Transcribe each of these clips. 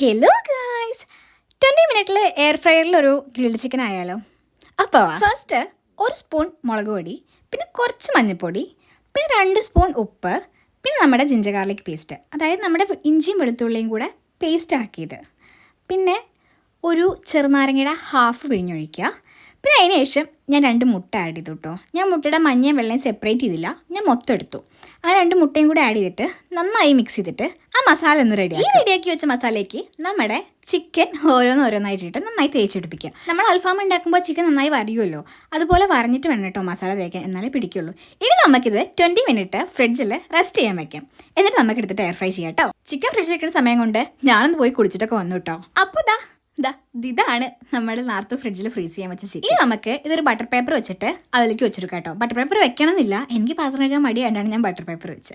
Hello guys, 20 മിനിറ്റിൽ air ഫ്രയറിൽ ഒരു grilled chicken ആയാലോ. അപ്പോൾ ഫസ്റ്റ് ഒരു സ്പൂൺ മുളക് പൊടി, പിന്നെ കുറച്ച് മഞ്ഞൾപ്പൊടി, പിന്നെ 2 സ്പൂൺ ഉപ്പ്, പിന്നെ നമ്മുടെ ജിഞ്ചർ ഗാർലിക് പേസ്റ്റ്, അതായത് നമ്മുടെ ഇഞ്ചിയും വെളുത്തുള്ളിയും കൂടെ പേസ്റ്റ് ആക്കിയത്, പിന്നെ ഒരു ചെറുനാരങ്ങയുടെ ഹാഫ് പിഴിഞ്ഞൊഴിക്കുക. പിന്നെ അതിന് ശേഷം ഞാൻ 2 മുട്ട ആഡ് ചെയ്തു കേട്ടോ. ഞാൻ മുട്ടയുടെ മഞ്ഞയും വെള്ളയും സെപ്പറേറ്റ് ചെയ്തില്ല, ഞാൻ മൊത്തം എടുത്തു. ആ 2 മുട്ടയും കൂടെ ആഡ് ചെയ്തിട്ട് നന്നായി മിക്സ് ചെയ്തിട്ട് ആ മസാല ഒന്ന് റെഡിയാക്കി വെച്ച മസാലയ്ക്ക് നമ്മുടെ ചിക്കൻ ഓരോന്നായിട്ടിട്ട് നന്നായി തേച്ചെടുപ്പിക്കുക. നമ്മൾ അൽഫാം ഉണ്ടാക്കുമ്പോൾ ചിക്കൻ നന്നായി വരികയുമല്ലോ, അതുപോലെ വരഞ്ഞിട്ട് വേണം കേട്ടോ മസാല തേക്കാൻ, എന്നാലേ പിടിക്കുള്ളൂ. ഇനി നമുക്കിത് 20 മിനിറ്റ് ഫ്രിഡ്ജിൽ റെസ്റ്റ് ചെയ്യാൻ വയ്ക്കാം. എന്നിട്ട് നമുക്ക് എടുത്തിട്ട് എയർ ഫ്രൈ ചെയ്യാം കേട്ടോ. ചിക്കൻ ഫ്രിഡ്ജിൽ വെക്കുന്ന സമയം കൊണ്ട് ഞാനൊന്ന് പോയി കുളിച്ചിട്ടൊക്കെ വന്നു കേട്ടോ. അപ്പോൾ ഇതാണ് നമ്മുടെ നേരത്തെ ഫ്രിഡ്ജിൽ ഫ്രീസ് ചെയ്യാൻ വെച്ച ചിക്കൻ. ഇനി നമുക്ക് ഇതൊരു ബട്ടർ പേപ്പർ വെച്ചിട്ട് അതിലേക്ക് വെച്ചെടുക്കാം കേട്ടോ. ബട്ടർ പേപ്പർ വെക്കണമെന്നില്ല, എനിക്ക് പാത്രം കഴുകാൻ മടിയായിട്ടാണ് ഞാൻ ബട്ടർ പേപ്പർ വെച്ച്.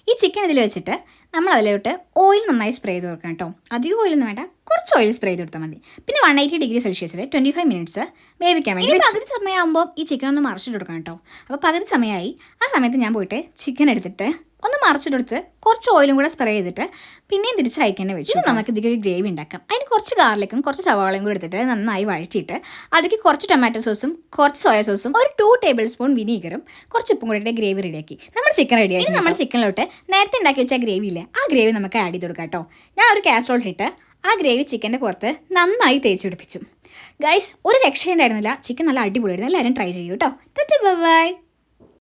ഈ ചിക്കൻ ഇതിൽ വെച്ചിട്ട് നമ്മൾ അതിലോട്ട് ഓയിൽ നന്നായി സ്പ്രേ ചെയ്ത് കൊടുക്കണം കേട്ടോ. അധികം ഓയിലൊന്നും വേണ്ട, കുറച്ച് ഓയിൽ സ്പ്രേ ചെയ്ത് കൊടുത്താൽ മതി. പിന്നെ 180 ഡിഗ്രി സെൽഷ്യസിൽ 25 മിനിറ്റ്സ് വേവിക്കാൻ വേണ്ടി. പകുതി സമയമാകുമ്പോൾ ഈ ചിക്കൻ ഒന്ന് മറിച്ചിട്ട് കൊടുക്കണം കേട്ടോ. അപ്പോൾ പകുതി സമയമായി. ആ സമയത്ത് ഞാൻ പോയിട്ട് ചിക്കൻ എടുത്തിട്ട് ഒന്ന് മറിച്ചിട്ടെടുത്ത് കുറച്ച് ഓയിലും കൂടെ സ്പ്രേ ചെയ്തിട്ട് പിന്നെയും തിരിച്ച് അയക്കാൻ വെച്ചു. നമുക്ക് ഇതിലേക്ക് ഒരു ഗ്രേവി ഉണ്ടാക്കാം. അതിന് കുറച്ച് ഗാർലിക്കും കുറച്ച് സവാളയും കൂടെ എടുത്തിട്ട് നന്നായി വഴറ്റിയിട്ട് അതിലേക്ക് കുറച്ച് ടൊമാറ്റോ സോസും കുറച്ച് സോയ സോസും ഒരു 2 ടേബിൾ സ്പൂൺ വിനീഗറും കുറച്ച് ഉപ്പും കൂടെ ഗ്രേവി റെഡിയാക്കി നമ്മൾ ചിക്കൻ റെഡിയാക്കി. നമ്മുടെ ചിക്കനിലോട്ട് നേരത്തെ ഉണ്ടാക്കി വെച്ച ഗ്രേവി ഇല്ലേ, ആ ഗ്രേവി നമുക്ക് ആഡ് ചെയ്ത് കൊടുക്കാം കേട്ടോ. ഞാൻ ഒരു കാസറോൾ ഇട്ട് ആ ഗ്രേവി ചിക്കൻ്റെ പുറത്ത് നന്നായി തേച്ച് പിടിപ്പിച്ചു. ഗൈസ്, ഒരു രക്ഷയുണ്ടായിരുന്നില്ല. ചിക്കൻ നല്ല അടിപൊളിയായിരുന്നു. എല്ലാവരും ട്രൈ ചെയ്യൂ കേട്ടോ. ബൈ.